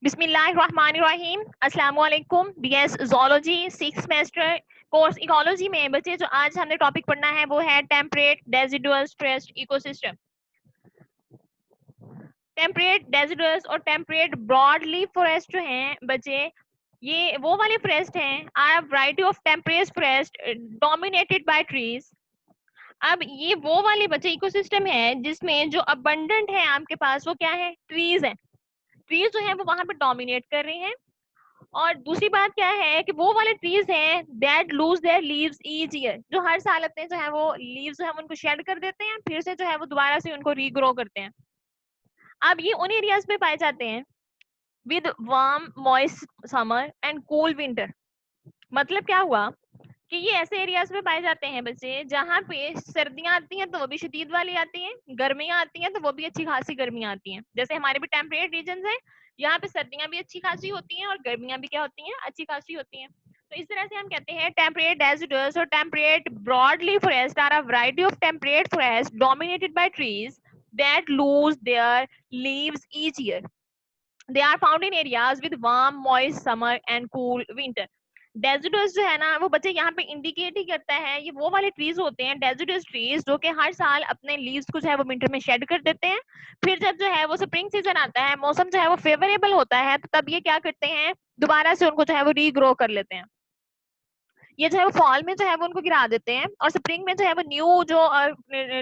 बिस्मिल्लाहिर्रहमानिर्रहीम। अस्सलाम वालेकुम। BS zoology 6th semester course ecology में बच्चे जो आज हमने टॉपिक पढ़ना है वो है temperate decidual stressed ecosystem. Temperate deciduous और टेम्परेट ब्रॉड लीफ फॉरेस्ट जो हैं बच्चे, ये वो वाले फॉरेस्ट हैं are variety of temperate forest dominated by trees. अब ये वो वाले बच्चे इकोसिस्टम है जिसमें जो अबंडेंट है आपके पास वो क्या है, ट्रीज है। ट्रीज जो है वो वहां पे डोमिनेट कर रहे हैं। और दूसरी बात क्या है कि वो वाले ट्रीज हैं that lose their leaves each year, जो हर साल अपने जो है वो लीव्स जो है उनको शेड कर देते हैं, फिर से जो है वो दोबारा से उनको रीग्रो करते हैं। अब ये उन एरियाज पे पाए जाते हैं with warm moist summer and cool winter. मतलब क्या हुआ कि ये ऐसे एरियाज में पाए जाते हैं बच्चे जहाँ पे सर्दियां आती हैं तो वो भी शदीद वाली आती हैं, गर्मियां आती हैं तो वो भी अच्छी खासी गर्मियां आती हैं। जैसे हमारे भी टेम्परेट रीजन है, यहाँ पे सर्दियां भी अच्छी खासी होती हैं और गर्मियां भी क्या होती हैं, अच्छी खासी होती हैं। तो इस तरह से हम कहते हैं टेम्परेट डेसिडुअल्स और temperate broadleaf forest are a variety of temperate forest dominated by trees that lose their leaves each year. They are found in areas with warm, moist summer and cool winter. डेजिडस जो है ना वो बच्चे यहाँ पे indicate ही करता है, ये वो वाले ट्रीज होते हैं डेजिडस ट्रीज जो कि हर साल अपने लीव्स को जो है वो विंटर में शेड कर देते हैं। फिर जब जो है वो स्प्रिंग सीजन आता है, मौसम जो है वो फेवरेबल होता है, तो तब ये क्या करते हैं, दोबारा से उनको जो है वो रीग्रो कर लेते हैं। ये जो है वो फॉल में जो है वो उनको गिरा देते हैं और स्प्रिंग में जो है वो न्यू जो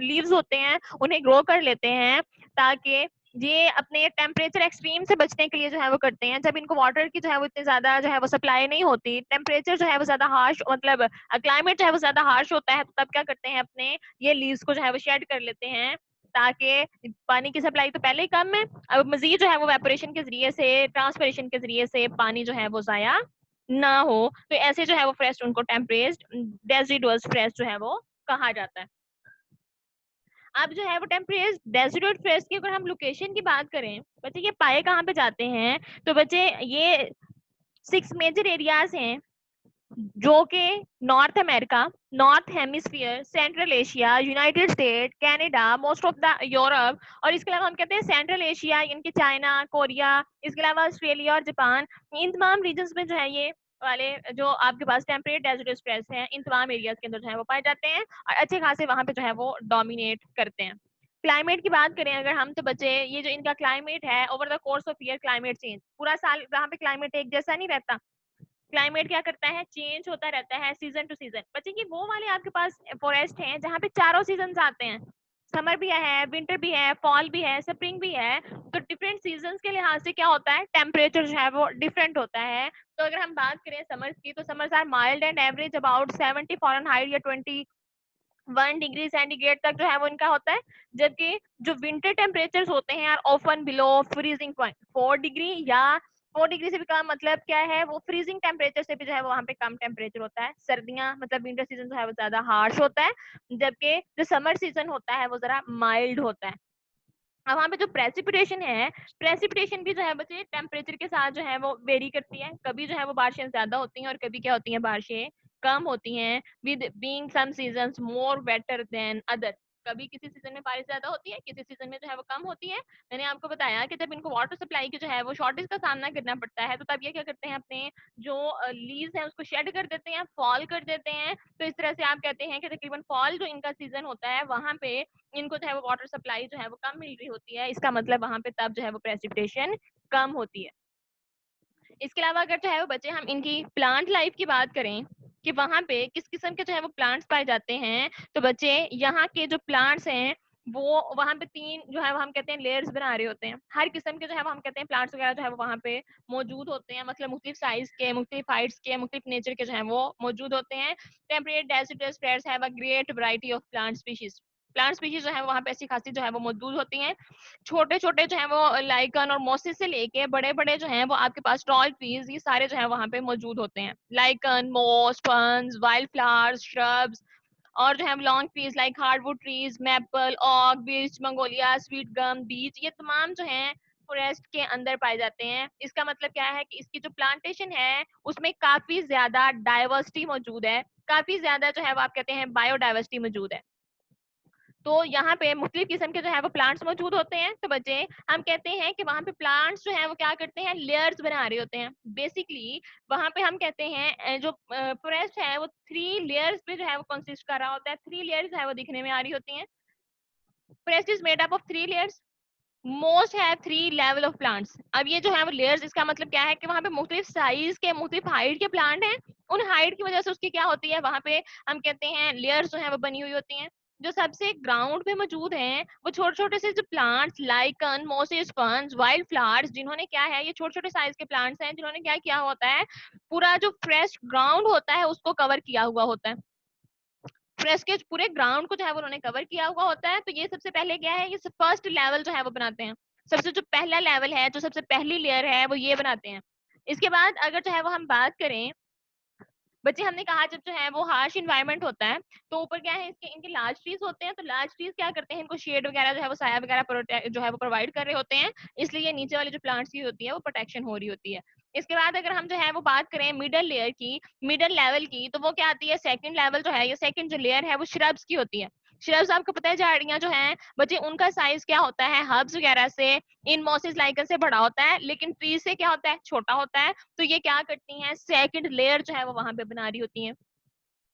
लीव्स होते हैं उन्हें ग्रो कर लेते हैं, ताकि ये अपने टेम्परेचर एक्सट्रीम से बचने के लिए जो है वो करते हैं। जब इनको वाटर की जो है वो इतनी ज्यादा जो है वो सप्लाई नहीं होती, टेम्परेचर जो है वो ज्यादा हार्श, मतलब क्लाइमेट जो है वो ज्यादा हार्श होता है, तो तब क्या करते हैं, अपने ये लीव्स को जो है वो शेड कर लेते हैं, ताकि पानी की सप्लाई तो पहले ही कम है, अब मजीद जो है वो वेपोरेशन के जरिए से, ट्रांसपरेशन के जरिए से पानी जो है वो जाया ना हो। तो ऐसे जो है वो फ्रेस्ट उनको टेम्परेट डेसिडुअस फ्रेस्ट जो है वो कहा जाता है। अब जो है वो टेम्परेट डेसिडुअल फ्रेस्ट की अगर हम लोकेशन की बात करें बच्चे, ये पाए कहाँ पे जाते हैं, तो बच्चे ये 6 मेजर एरियाज हैं जो कि north America, north hemisphere, central Asia, United state, Canada, most of the Europe, और इसके अलावा हम कहते हैं सेंट्रल एशिया यानी कि चाइना, कोरिया, इसके अलावा ऑस्ट्रेलिया और जापान। इन तमाम रीजन्स में जो है ये वाले जो आपके पास टेम्परेट डेजर्ट स्ट्रेस है, इन तमाम एरियाज के अंदर जो है वो पाए जाते हैं और अच्छे खासे वहां पे जो है वो डोमिनेट करते हैं। क्लाइमेट की बात करें अगर हम, तो बच्चे ये जो इनका क्लाइमेट है, over the course of year climate change, पूरा साल वहां पे क्लाइमेट एक जैसा नहीं रहता, क्लाइमेट क्या करता है, चेंज होता रहता है सीजन टू सीजन। बच्चे ये वो वाले आपके पास फॉरेस्ट हैं जहाँ पे चारों सीजन आते हैं, समर भी है, विंटर भी है, फॉल भी है, स्प्रिंग भी है। तो डिफरेंट सीजन के लिहाज से क्या होता है, टेम्परेचर जो है वो डिफरेंट होता है। तो अगर हम बात करें समर्स की, तो summers are mild and average about 70 Fahrenheit या 21 डिग्री सेंटीग्रेड तक जो है वो इनका होता है। जबकि जो विंटर टेम्परेचर होते हैं यार often below freezing point 4 degree, या 4 डिग्री से भी कम, मतलब क्या है, वो फ्रीजिंग टेम्परेचर से भी जो है वो वहाँ पे कम टेम्परेचर होता है। सर्दियां मतलब विंटर सीजन जो है वो ज्यादा हार्श होता है, जबकि जो समर सीजन होता है वो जरा माइल्ड होता है। अब वहाँ पे जो प्रेसिपिटेशन है, प्रेसिपिटेशन भी जो है बच्चे टेम्परेचर के साथ जो है वो वेरी करती है, कभी जो है वो बारिशें ज्यादा होती हैं और कभी क्या होती हैं, बारिशें कम होती हैं, with being some seasons more wetter than other. कभी किसी सीजन में बारिश ज्यादा होती है, किसी सीजन में जो है वो कम होती है। मैंने आपको बताया कि जब इनको वाटर सप्लाई की जो है वो शॉर्टेज का सामना करना पड़ता है, तो तब ये क्या करते हैं, अपने जो लीव्स हैं उसको शेड कर देते हैं, फॉल कर देते हैं। तो इस तरह से आप कहते हैं कि तकरीबन फॉल जो इनका सीजन होता है वहां पे इनको जो है वो वाटर सप्लाई जो है वो कम मिल रही होती है, इसका मतलब वहां पे तब जो है वो प्रेसिपिटेशन कम होती है। इसके अलावा अगर जो है वो बच्चे हम इनकी प्लांट लाइफ की बात करें कि वहां पे किस किस्म के जो है वो प्लांट्स पाए जाते हैं, तो बच्चे यहाँ के जो प्लांट्स हैं वो वहां पे 3 जो है वो हम कहते हैं लेयर्स बना रहे होते हैं। हर किस्म के जो है वो हम कहते हैं प्लांट्स वगैरह जो है वो वहां पे मौजूद होते हैं, मतलब मुख्तलिफ साइज के, मुख्तलिफ हाइट्स के, मुख्तलिफ नेचर के जो है वो मौजूद होते हैं। Temperate desert spreads have a great variety of plant species. Plant species जो है वहां पे ऐसी खासी जो है वो मौजूद होती हैं। छोटे छोटे जो है वो लाइकन और मोसिस से लेके बड़े बड़े जो हैं वो आपके पास टॉल ट्रीज, ये सारे जो है वहां पे मौजूद होते हैं। लाइकन, मोस, फर्न्स, वाइल्ड फ्लावर्स, श्रब्स, और जो है long trees like hardwood trees, maple, ऑक, बीच, मंगोलिया, स्वीट गम, बीच, ये तमाम जो हैं फॉरेस्ट के अंदर पाए जाते हैं। इसका मतलब क्या है कि इसकी जो प्लांटेशन है उसमें काफी ज्यादा डाइवर्सिटी मौजूद है, काफी ज्यादा जो है वो आप कहते हैं बायोडाइवर्सिटी मौजूद है। तो यहाँ पे मुख्तलिफ किस्म के जो है वो प्लांट्स मौजूद होते हैं। तो बच्चे हम कहते हैं कि वहाँ पे प्लांट्स जो है वो क्या करते हैं, लेयर्स बना रहे होते हैं। बेसिकली वहाँ पे हम कहते हैं जो फॉरेस्ट है वो 3 लेयर्स पे जो है वो कंसिस्ट कर रहा होता है। 3 लेयर्स है वो दिखने में आ रही होती हैं। Forest is made up of 3 layers. Most है 3 लेवल ऑफ प्लांट्स। अब ये जो है वो लेयर्स, इसका मतलब क्या है कि वहाँ पे मुख्तलिफ साइज के, मुख्तलिफ हाइट के प्लांट हैं। उन हाइट की वजह से उसकी क्या होती है, वहाँ पे हम कहते हैं लेयर्स जो है वो बनी हुई होती हैं। जो सबसे ग्राउंड पे मौजूद हैं वो छोटे छोटे से जो plants, lichen, mosses, ferns, wild flowers, जिन्होंने क्या है, ये छोटे छोटे साइज के प्लांट्स हैं जिन्होंने क्या किया होता है, पूरा जो फ्रेश ग्राउंड होता है उसको कवर किया हुआ होता है। फ्रेश के पूरे ग्राउंड को जो है वो उन्होंने कवर किया हुआ होता है। तो ये सबसे पहले क्या है, ये फर्स्ट लेवल जो है वो बनाते हैं। सबसे जो पहला लेवल है, जो सबसे पहली लेयर है वो ये बनाते हैं। इसके बाद अगर जो है वो हम बात करें, बच्चे हमने कहा जब जो है वो हार्श इन्वायरमेंट होता है तो ऊपर क्या है, इसके इनके लार्ज ट्रीज होते हैं। तो लार्ज ट्रीज क्या करते हैं, इनको शेड वगैरह जो है वो साया वगैरह जो है वो प्रोवाइड कर रहे होते हैं। इसलिए ये नीचे वाली जो प्लांट्स की होती है वो प्रोटेक्शन हो रही होती है। इसके बाद अगर हम जो है वो बात करें मिडल लेयर की, मिडल लेवल की, तो वो क्या आती है, सेकंड लेवल जो है, ये सेकंड जो लेयर है वो श्रब्स की होती है। श्रब्स आपको पता है झाड़ियां जो हैं बच्चे, उनका साइज क्या होता है, हर्ब्स वगैरह से, इन मॉसिस लाइकन से बड़ा होता है, लेकिन ट्री से क्या होता है, छोटा होता है। तो ये क्या करती हैं, सेकंड लेयर जो है वो वहां पे बना रही होती हैं।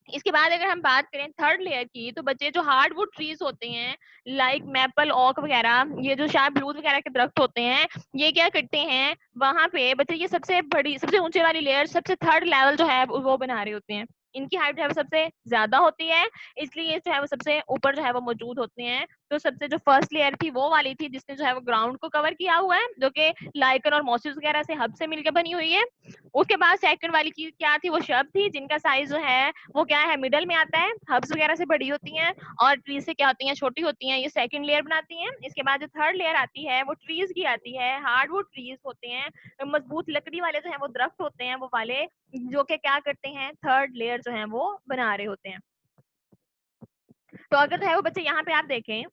इसके बाद अगर हम बात करें थर्ड लेयर की, तो बच्चे जो हार्डवुड ट्रीज होते हैं, लाइक मैपल, ओक वगैरह, ये जो शार्प ब्लूज वगैरह के दरख्त होते हैं, ये क्या करते हैं वहां पे बच्चे, ये सबसे बड़ी, सबसे ऊंचे वाली लेयर, सबसे थर्ड लेवल जो है वो बना रहे होते हैं। इनकी हाइट जो है वो सबसे ज्यादा होती है, इसलिए जो है वो सबसे ऊपर जो है वो मौजूद होते हैं। तो सबसे जो फर्स्ट लेयर थी वो वाली थी जिसने जो है वो ग्राउंड को कवर किया हुआ है, जो कि लाइकन और मॉसिस वगैरह से, हब से मिलकर बनी हुई है। उसके बाद सेकंड वाली चीज क्या थी, वो शब थी, जिनका साइज जो है वो क्या है, मिडल में आता है, हब्स वगैरह से बड़ी होती हैं और ट्रीज से क्या होती हैं, छोटी होती हैं। ये सेकंड लेयर बनाती हैं। इसके बाद जो थर्ड लेयर आती है वो ट्रीज की आती है। हार्डवुड ट्रीज होते हैं, मजबूत लकड़ी वाले जो है वो दरख्त होते हैं वो वाले, जो कि क्या करते हैं, थर्ड लेयर जो है वो बना रहे होते हैं। तो अगर जो है वो बच्चे यहाँ पे आप देखें,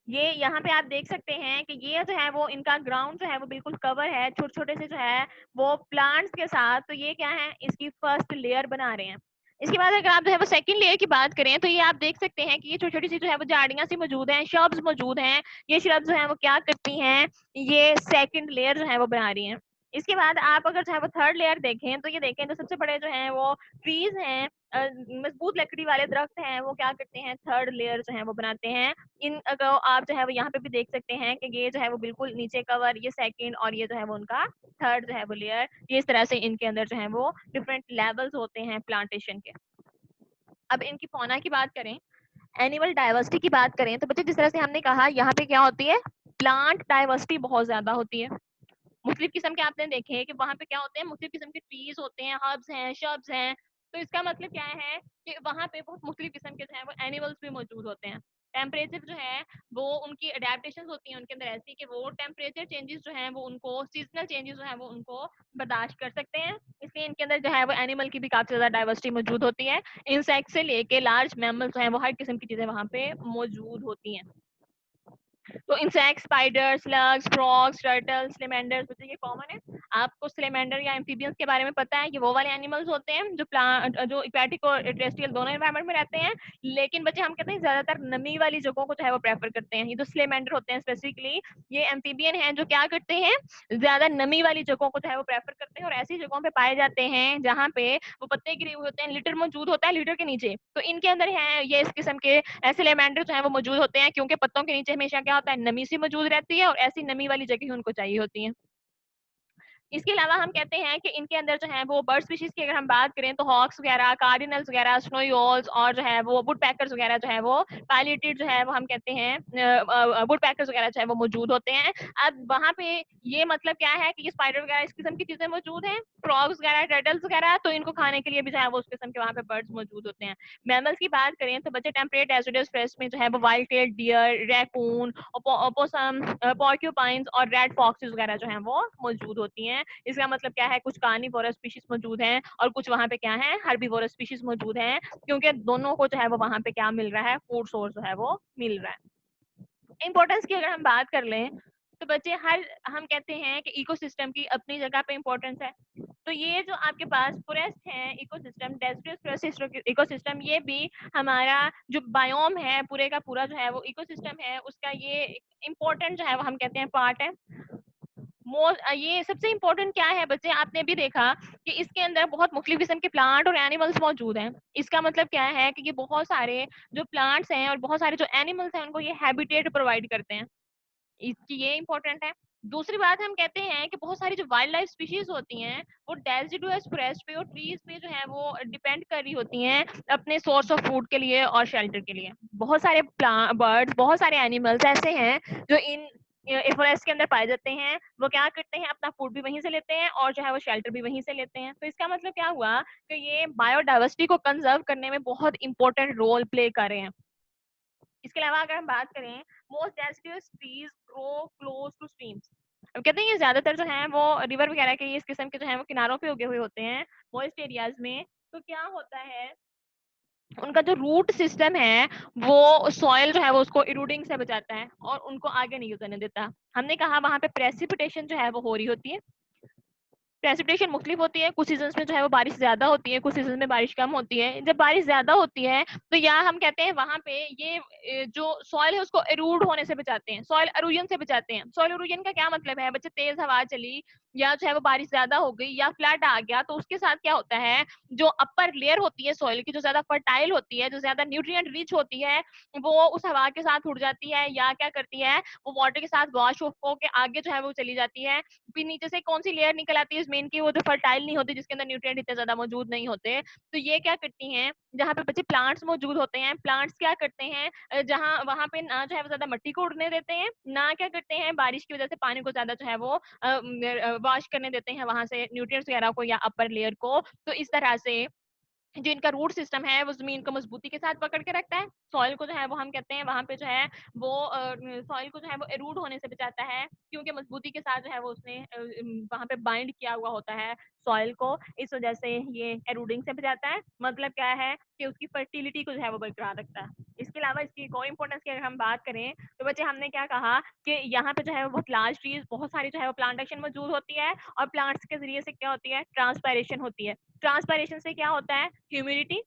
ये यहाँ पे आप देख सकते हैं कि ये जो है वो इनका ग्राउंड जो है वो बिल्कुल कवर है छोटे छोटे से जो है वो प्लांट्स के साथ। तो ये क्या है, इसकी फर्स्ट लेयर बना रहे हैं। इसके बाद अगर आप जो है वो सेकंड लेयर की बात करें, तो ये आप देख सकते हैं कि ये छोटी छोटी सी जो है वो झाड़ियां सी मौजूद हैं, श्रब्स मौजूद हैं। ये श्रब्स जो है वो क्या करती हैं, ये सेकंड लेयर जो है वो बना रही हैं। इसके बाद आप अगर जो है वो थर्ड लेयर देखें, तो ये देखें जो सबसे बड़े जो हैं वो ट्रीज हैं, मजबूत लकड़ी वाले दरख्त हैं, वो क्या करते हैं, थर्ड लेयर जो है वो बनाते हैं। इन अगर आप जो है वो यहाँ पे भी देख सकते हैं कि ये जो है वो बिल्कुल नीचे कवर, ये सेकंड, और ये जो है वो उनका थर्ड जो है वो लेयर। ये इस तरह से इनके अंदर जो है वो डिफरेंट लेवल्स होते हैं प्लांटेशन के। अब इनकी फौना की बात करें, एनिमल डाइवर्सिटी की बात करें, तो बच्चे जिस तरह से हमने कहा यहाँ पे क्या होती है, प्लांट डाइवर्सिटी बहुत ज्यादा होती है। मुख्तलिफ किस्म के आपने देखे हैं कि वहाँ पे क्या होते हैं, मुख्तलिफ किस्म के ट्रीज होते हैं, हर्ब्स हैं, शब्स हैं। तो इसका मतलब क्या है कि वहाँ पे बहुत मुख्तलिफ किस्म के जो है वो एनिमल्स भी मौजूद होते हैं। टेम्परेचर जो है वो उनकी अडेप्टेशन होती है उनके अंदर ऐसी कि वो टेम्परेचर चेंजेस जो है वो उनको, सीजनल चेंजेस जो है वो उनको बर्दाश्त कर सकते हैं। इसलिए इनके अंदर जो है वो एनिमल की भी काफी ज्यादा डाइवर्सिटी मौजूद होती है। इंसेक्ट से लेके लार्ज मैमल जो है वो हर किस्म की चीजें वहाँ पे मौजूद होती हैं। तो insect, spider, slugs, frogs, turtles, salamanders, बच्चे ये कॉमन है। आपको स्लेमेंडर या एम्फीबियंस के बारे में पता है, ये वो वाले एनिमल्स होते हैं जो प्लांट, जो एक्वेटिक और टेरेस्ट्रियल दोनों एनवायरनमेंट में रहते हैं। लेकिन बच्चे हम कहते हैं ज्यादातर नमी वाली जगहों को जो है वो प्रेफर करते हैं। ये जो स्लेमेंडर होते हैं स्पेसिफिकली, ये एम्फीबियन हैं जो क्या करते हैं, ज्यादा नमी वाली जगहों को जो है वो प्रेफर करते हैं और ऐसी जगहों पे पाए जाते हैं जहाँ पे वो पत्ते गिरे हुए होते हैं, लिटर मौजूद होता है लिटर के नीचे। तो इनके अंदर है ये इस किस्म के ऐसे लेमेंडर जो है वो मौजूद होते हैं, क्योंकि पत्तों के नीचे हमेशा क्या होता है, नमी सी मौजूद रहती है और ऐसी नमी वाली जगह उनको चाहिए होती है। इसके अलावा हम कहते हैं कि इनके अंदर जो है वो बर्ड स्पीशीज की अगर हम बात करें, तो हॉक्स वगैरह, कार्डिनल्स वगैरह, स्नोई ओल्स, और जो है वो वुड पैकर्स वगैरह जो है वो पायलेटेड जो है वो हम कहते हैं वुड पैकर्स वगैरह जो है वो मौजूद होते हैं। अब वहाँ पे ये मतलब क्या है कि ये स्पाइडर वगैरह इस किस्म की चीजें मौजूद हैं, फ्रॉग्स वगैरह, टर्टल्स वगैरह, तो इनको खाने के लिए भी जो है वो उस किस्म के वहाँ पे बर्ड्स मौजूद होते हैं। मैमल्स की बात करें तो बच्चे टेम्परेट एसिडस फ्रेश में जो है वो wild tail deer, raccoon, opossum, porcupines और रेड फॉक्सेस वगैरह जो है वो मौजूद होती हैं। इसका मतलब क्या है, कुछ कार्निवोरस स्पीशीज मौजूद हैं और कुछ वहाँ पे क्या है, हर्बीवोरस स्पीशीज मौजूद हैं, क्योंकि दोनों को जो है वो वहाँ पे क्या मिल रहा है, फूड सोर्स जो है वो मिल रहा है। इंपॉर्टेंस की अगर हम बात कर लें, तो बच्चे हर हम कहते हैं कि इकोसिस्टम की अपनी जगह पे इम्पोर्टेंस है। तो ये जो आपके पास फॉरेस्ट है इकोसिस्टम, डेजर्ट फॉरेस्ट इकोसिस्टम, ये भी हमारा जो बायोम है पूरे का पूरा जो है वो इकोसिस्टम है, उसका ये इम्पोर्टेंट जो है वो हम कहते हैं पार्ट है। ये सबसे इम्पोर्टेंट क्या है बच्चे, आपने भी देखा कि इसके अंदर बहुत मुख्तलिफ किस्म के प्लांट और एनिमल्स मौजूद हैं। इसका मतलब क्या है कि ये बहुत सारे जो प्लांट्स हैं और बहुत सारे जो एनिमल्स हैं उनको ये हैबिटेट प्रोवाइड करते हैं, इसकी ये इम्पोर्टेंट है। दूसरी बात हम कहते हैं कि बहुत सारी जो वाइल्ड लाइफ स्पीशीज होती हैं वो डेसिडुअस फॉरेस्ट पे और ट्रीज पे जो है वो डिपेंड कर रही होती हैं अपने सोर्स ऑफ फूड के लिए और शेल्टर के लिए। बहुत सारे बर्ड्स, बहुत सारे एनिमल्स ऐसे हैं जो इन फॉरेस्ट के अंदर पाए जाते हैं। वो क्या करते हैं, अपना फूड भी वहीं से लेते हैं और जो है वो शेल्टर भी वहीं से लेते हैं। तो इसका मतलब क्या हुआ कि ये बायोडाइवर्सिटी को कंजर्व करने में बहुत इंपॉर्टेंट रोल प्ले कर रहे हैं। इसके अलावा अगर हम बात करें, most deciduous trees grow close two streams. अब कहते हैं ये ज्यादातर जो है वो रिवर वगैरह के इस किस्म के जो है वो किनारों पे उगे हुए होते हैं मॉइस्ट एरियाज में। तो क्या होता है, उनका जो रूट सिस्टम है वो सॉइल जो है वो उसको इरोडिंग से बचाता है और उनको आगे नहीं करने देता। हमने कहा वहां पे प्रेसिपिटेशन जो है वो हो रही होती है। प्रेसिपिटेशन मुख्तलिफ होती है, कुछ सीजन में जो है वो बारिश ज्यादा होती है, कुछ सीजन में बारिश कम होती है। जब बारिश ज्यादा होती है तो यहाँ हम कहते हैं वहां पे ये जो सॉइल है उसको एरूड होने से बचाते हैं, सॉइल एरोजन से बचाते हैं। सॉइल एरोजन का क्या मतलब है बच्चे, तेज हवा चली या जो है वो बारिश ज्यादा हो गई या फ्लड आ गया तो उसके साथ क्या होता है, जो अपर लेयर होती है सॉइल की, जो ज्यादा फर्टाइल होती है, जो ज्यादा न्यूट्रिएंट रिच होती है, वो उस हवा के साथ उड़ जाती है या क्या करती है, वो वाटर के साथ वॉश होकर आगे जो है वो चली जाती है। फिर नीचे से कौन सी लेयर निकल आती है जमीन की, वो जो फर्टाइल नहीं होती, जिसके अंदर न्यूट्रिएंट इतने ज्यादा मौजूद नहीं होते। तो ये क्या करती हैं, जहाँ पे बच्चे प्लांट्स मौजूद होते हैं, प्लांट्स क्या करते हैं, जहाँ वहां पे ना जो है वो ज्यादा मिट्टी को उड़ने देते हैं, ना क्या करते हैं बारिश की वजह से पानी को ज्यादा जो है वो वॉश करने देते हैं वहां से न्यूट्रिएंट्स वगैरह को या अपर लेयर को। तो इस तरह से जो इनका रूट सिस्टम है वो जमीन को मजबूती के साथ पकड़ के रखता है। सॉइल को जो है वो हम कहते हैं वहां पे जो है वो सॉइल को जो है वो एरूड होने से बचाता है, क्योंकि मजबूती के साथ जो है वो उसने वहां पे बाइंड किया हुआ होता है सॉइल को। इस वजह से ये एरूडिंग से बचाता है। मतलब क्या है कि उसकी फर्टिलिटी को जो है वो बरकरार रखता है। इसके अलावा इसकी एक और इम्पोर्टेंस की अगर हम बात करें तो बच्चे हमने क्या कहा कि यहाँ पे जो है वो बहुत लार्ज ट्रीज, बहुत सारी जो है वो प्लांटेशन मौजूद होती है और प्लांट्स के जरिए से क्या होती है, ट्रांसपायरेशन होती है। ट्रांसपायरेशन से क्या होता है, ह्यूमिडिटी,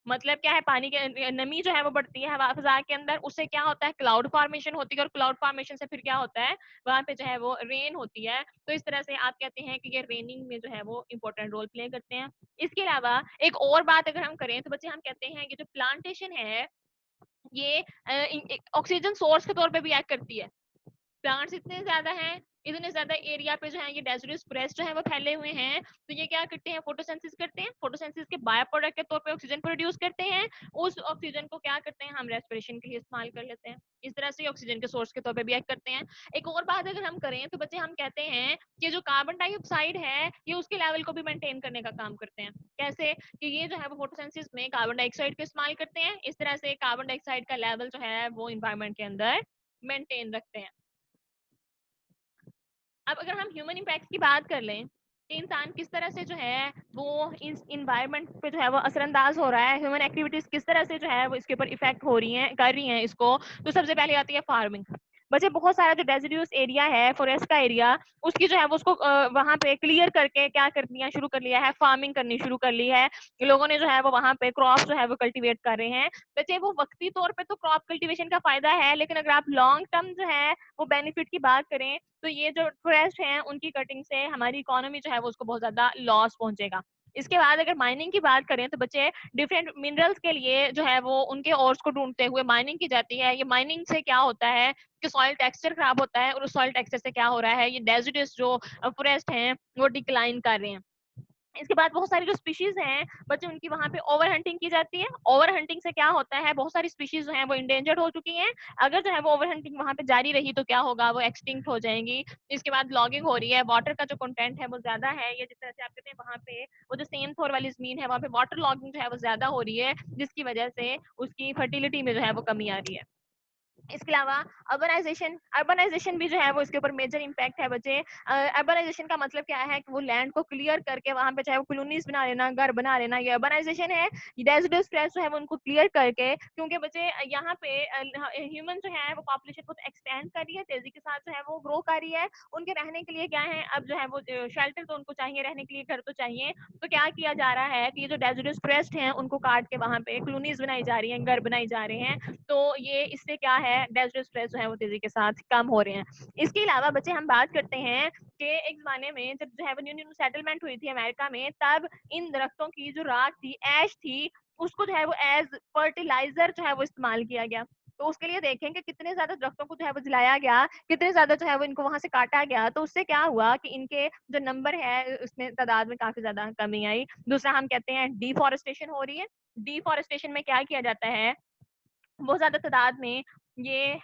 मतलब क्या है, पानी के नमी जो है वो बढ़ती है हवा फिजा के अंदर, उससे क्या होता है, क्लाउड फॉर्मेशन होती है और क्लाउड फॉर्मेशन से फिर क्या होता है, वहां पे जो है वो रेन होती है। तो इस तरह से आप कहते हैं कि ये रेनिंग में जो है वो इंपॉर्टेंट रोल प्ले करते हैं। इसके अलावा एक और बात अगर हम करें तो बच्चे हम कहते हैं कि जो प्लांटेशन है ये ऑक्सीजन सोर्स के तौर पे भी एक्ट करती है। प्लांट्स इतने ज्यादा हैं, इतने ज्यादा एरिया पे जो है ये डेजर्ट फॉरेस्ट जो है वो फैले हुए हैं, तो ये क्या करते हैं, फोटोसिंथेसिस करते हैं। फोटोसिंथेसिस के बाय प्रोडक्ट के तौर पे ऑक्सीजन प्रोड्यूस करते हैं। उस ऑक्सीजन को क्या करते हैं, हम रेस्पिरेशन के लिए इस्तेमाल कर लेते हैं। इस तरह से ऑक्सीजन के सोर्स के तौर पे भी एक्ट करते हैं। एक और बात अगर हम करें तो बच्चे हम कहते हैं कि जो कार्बन डाइऑक्साइड है ये उसके लेवल को भी मेंटेन करने का काम करते हैं। कैसे, कि ये जो है वो फोटोसिंथेसिस में कार्बन डाइऑक्साइड को इस्तेमाल करते हैं। इस तरह से कार्बन डाइऑक्साइड का लेवल जो है वो इन्वायरमेंट के अंदर मेंटेन रखते हैं। अब अगर हम ह्यूमन इम्पैक्ट की बात कर लें कि इंसान किस तरह से जो है वो इस इन्वायरमेंट पे जो है वो असरअंदाज हो रहा है, ह्यूमन एक्टिविटीज किस तरह से जो है वो इसके ऊपर इफेक्ट हो रही हैं, कर रही हैं इसको, तो सबसे पहले आती है फार्मिंग। बच्चे बहुत सारा जो डेसिडुअस एरिया है फॉरेस्ट का एरिया, उसकी जो है वो उसको वहां पे क्लियर करके क्या कर दिया, शुरू कर लिया है, फार्मिंग करनी शुरू कर ली है। लोगों ने जो है वो वहां पे क्रॉप जो है वो कल्टीवेट कर रहे हैं। बच्चे वो वक्ती तौर पे तो क्रॉप कल्टीवेशन का फायदा है, लेकिन अगर आप लॉन्ग टर्म जो है वो बेनिफिट की बात करें तो ये जो फॉरेस्ट हैं उनकी कटिंग से हमारी इकोनॉमी जो है वो उसको बहुत ज्यादा लॉस पहुंचेगा। इसके बाद अगर माइनिंग की बात करें तो बच्चे डिफरेंट मिनरल्स के लिए जो है वो उनके ओर्स को ढूंढते हुए माइनिंग की जाती है। ये माइनिंग से क्या होता है कि सॉइल टेक्सचर खराब होता है और उस सॉइल टेक्सचर से क्या हो रहा है, ये डेजर्ट जो फॉरेस्ट हैं वो डिक्लाइन कर रहे हैं। इसके बाद बहुत सारी जो स्पीशीज हैं बच्चे उनकी वहां पे ओवर हंटिंग की जाती है। ओवर हंटिंग से क्या होता है, बहुत सारी स्पीशीज जो है वो इंडेंजर्ड हो चुकी हैं। अगर जो है वो ओवर हंटिंग वहां पे जारी रही तो क्या होगा, वो एक्सटिंक्ट हो जाएंगी। इसके बाद लॉगिंग हो रही है, वाटर का जो कंटेंट है वो ज्यादा है, ये जिस तरह से आप कहते हैं वहां पे वो जो सेम थोर वाली जमीन है वहां पे वाटर लॉगिंग जो है वो ज्यादा हो रही है, जिसकी वजह से उसकी फर्टिलिटी में जो है वो कमी आ रही है। इसके अलावा अर्बनाइजेशन भी जो है वो इसके ऊपर मेजर इम्पैक्ट है बच्चे। अर्बनाइजेशन का मतलब क्या है कि वो लैंड को क्लियर करके वहां पे चाहे वो कॉलोनीज बना लेना, घर बना लेना, ये अर्बनाइजेशन है। डेजिडस स्ट्रेस जो है वो उनको क्लियर करके, क्योंकि बच्चे यहाँ पे ह्यूमन जो है वो पॉपुलेशन को एक्सटेंड कर रही है, तेजी के साथ जो है वो ग्रो कर रही है। उनके रहने के लिए क्या है, अब जो है वो शेल्टर तो उनको चाहिए, रहने के लिए घर तो चाहिए। तो क्या किया जा रहा है कि ये जो डेजिडस फॉरेस्ट हैं उनको काट के वहां पे कॉलोनीज बनाई जा रही हैं, घर बनाई जा रहे हैं। तो ये इससे क्या है, डेजर्ट स्ट्रेस जो है वो तेजी के साथ कम हो रहे हैं। इसके अलावा बच्चे हम बात करते हैं कि एक जमाने में जब जो है वो न्यू सेटलमेंट हुई थी अमेरिका में, तब इन दरख्तों की जो राख थी, ऐश थी, उसको जो है वो एज फर्टिलाइजर जो है वो इस्तेमाल किया गया। तो उसके लिए देखें कि कितने ज्यादा दरख्तों को जो है वो जलाया गया, कितने ज्यादा जो है वो इनको वहां से काटा गया। तो उससे क्या हुआ कि इनके जो नंबर है उसमें तादाद में काफी ज्यादा कमी आई। दूसरा हम कहते हैं डिफॉरेस्टेशन हो रही है। डिफॉरेस्टेशन में क्या किया जाता है, बहुत ज्यादा तादाद में ये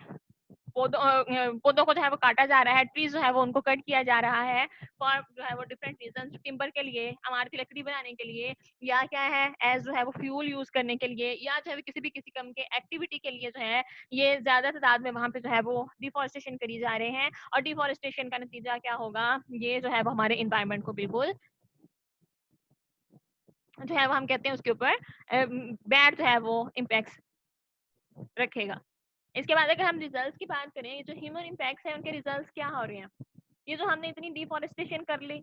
पौधों को जो है वो काटा जा रहा है, ट्रीज जो है वो उनको कट किया जा रहा है फॉर जो है वो डिफरेंट रीजन, टिम्बर के लिए, इमारती लकड़ी बनाने के लिए, या क्या है एज जो है वो फ्यूल यूज करने के लिए, या जो है किसी कम के एक्टिविटी के लिए जो है ये ज्यादा तादाद में वहां पे जो है वो डिफॉरेस्टेशन करी जा रहे हैं। और डिफॉरेस्टेशन का नतीजा क्या होगा, ये जो है वो हमारे इन्वायरमेंट को बिल्कुल जो है वो हम कहते हैं उसके ऊपर बैड जो है वो इम्पैक्ट रखेगा। इसके बाद अगर हम रिजल्ट्स की बात करें, ये जो ह्यूमन इम्पैक्ट्स हैं उनके रिजल्ट्स क्या हो रहे हैं। ये जो हमने इतनी डिफॉरेस्टेशन कर ली,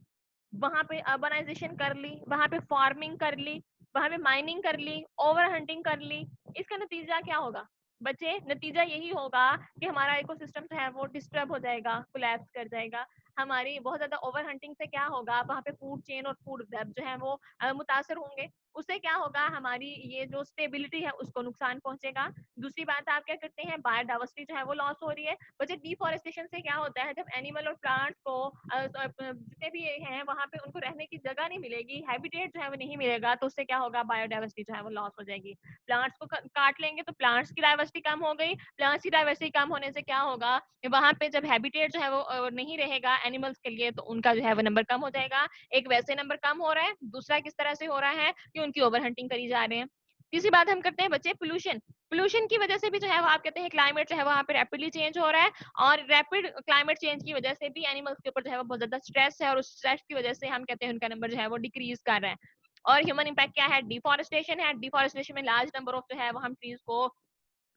वहां पे अर्बनाइजेशन कर ली, वहां पे फार्मिंग कर ली, वहां पे माइनिंग कर ली, ओवर हंटिंग कर ली, इसका नतीजा क्या होगा बच्चे, नतीजा यही होगा कि हमारा इकोसिस्टम जो है वो डिस्टर्ब हो जाएगा, कोलैप्स कर जाएगा। हमारी बहुत ज्यादा ओवर हंटिंग से क्या होगा, वहां पे फूड चेन और फूड वेब जो है वो मुतासर होंगे। उससे क्या होगा, हमारी ये जो स्टेबिलिटी है उसको नुकसान पहुंचेगा। दूसरी बात आप क्या करते हैं, बायोडाइवर्सिटी जो है वो लॉस हो रही है। बच्चे डिफॉरेस्टेशन से क्या होता है, जब एनिमल और प्लांट्स को जितने भी हैं वहां पे उनको रहने की जगह नहीं मिलेगी, हैबिटेट जो है वो नहीं मिलेगा, तो उससे क्या होगा, बायोडाइवर्सिटी जो है वो लॉस हो जाएगी। प्लांट्स को काट लेंगे तो प्लांट्स की डाइवर्सिटी कम हो गई, प्लांट्स की डाइवर्सिटी कम होने से क्या होगा, वहां पे जब हैबिटेट जो है वो नहीं रहेगा एनिमल्स के लिए, तो उनका जो है वो नंबर कम हो जाएगा। एक वैसे नंबर कम हो रहा है, दूसरा किस तरह से हो रहा है कि उनकी ओवर हंटिंग करी जा रहे हैं। तीसरी बात हम करते हैं बच्चे पोल्यूशन। पोल्यूशन की वजह से भी जो है वो आप कहते हैं क्लाइमेट जो है वहाँ पे रैपिडली चेंज हो रहा है, और रैपिड क्लाइमेट चेंज की वजह से भी एनिमल्स के ऊपर जो है वो बहुत ज्यादा स्ट्रेस है, और उस स्ट्रेस की वजह से हम कहते हैं उनका नंबर जो है वो डिक्रीज कर रहा है। और ह्यूमन इम्पैक्ट क्या है, डिफॉरेस्टेशन है। डिफॉरेस्टेशन में लार्ज नंबर ऑफ जो है वो हम ट्रीज को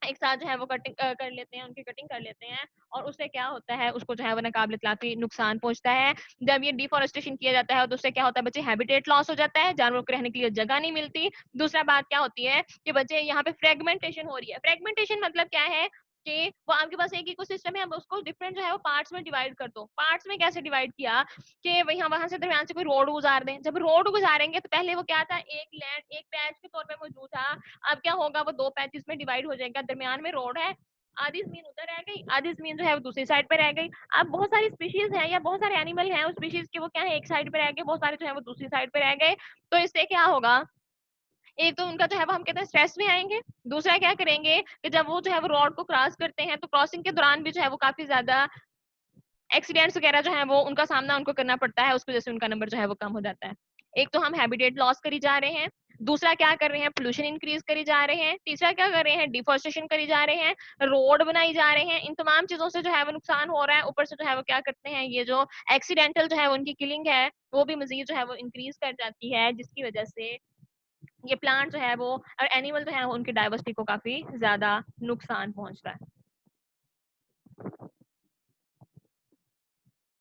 एक साथ जो है वो कटिंग कर लेते हैं, उनकी कटिंग कर लेते हैं, और उससे क्या होता है, उसको जो है वो नाकाबिल इतलाफी नुकसान पहुंचता है। जब ये डिफॉरेस्टेशन किया जाता है तो उससे क्या होता है बच्चे, हैबिटेट लॉस हो जाता है, जानवरों को रहने के लिए जगह नहीं मिलती। दूसरा बात क्या होती है कि बच्चे यहाँ पे फ्रेगमेंटेशन हो रही है। फ्रेगमेंटेशन मतलब क्या है कि वो आपके पास एक इकोसिस्टम है, अब उसको डिफरेंट जो है वो पार्ट्स में डिवाइड कर दो। पार्ट्स में कैसे डिवाइड किया कि वहां वहां से दरमियान से कोई रोड गुजार दें। जब रोड गुजारेंगे तो पहले वो क्या था, एक लैंड एक पैच के तौर पे मौजूद था, अब क्या होगा, वो दो पैचेस में डिवाइड हो जाएगा, दरमियान में रोड है, आधी जमीन उधर रह गई, आधी जमीन जो है वो दूसरी साइड पे रह गई। अब बहुत सारी स्पीशीज हैं या बहुत सारे एनिमल हैं उस स्पीशीज के, वो क्या है एक साइड पे रह गए, बहुत सारे जो है वो दूसरी साइड पे रह गए। तो इससे क्या होगा, एक तो उनका जो है वो हम कहते हैं स्ट्रेस में आएंगे। दूसरा क्या करेंगे कि जब वो जो है वो रोड को क्रॉस करते हैं तो क्रॉसिंग के दौरान भी जो है वो काफी ज्यादा एक्सीडेंट्स वगैरह जो है वो उनका सामना उनको करना पड़ता है, उसकी वजह से उनका नंबर जो है वो कम हो जाता है। एक तो हम हैबिटेट लॉस करी जा रहे हैं, दूसरा क्या कर रहे हैं, पोल्यूशन इंक्रीज करी जा रहे हैं, तीसरा क्या कर रहे हैं, डिफॉरेस्टेशन करी जा रहे हैं, रोड बनाई जा रहे हैं। इन तमाम चीजों से जो है वो नुकसान हो रहा है। ऊपर से जो है वो क्या करते हैं, ये जो एक्सीडेंटल जो है उनकी किलिंग है वो भी मजीद जो है वो इंक्रीज कर जाती है, जिसकी वजह से ये प्लांट जो है वो और एनिमल जो है उनकी डाइवर्सिटी को काफी ज्यादा नुकसान पहुंचता है।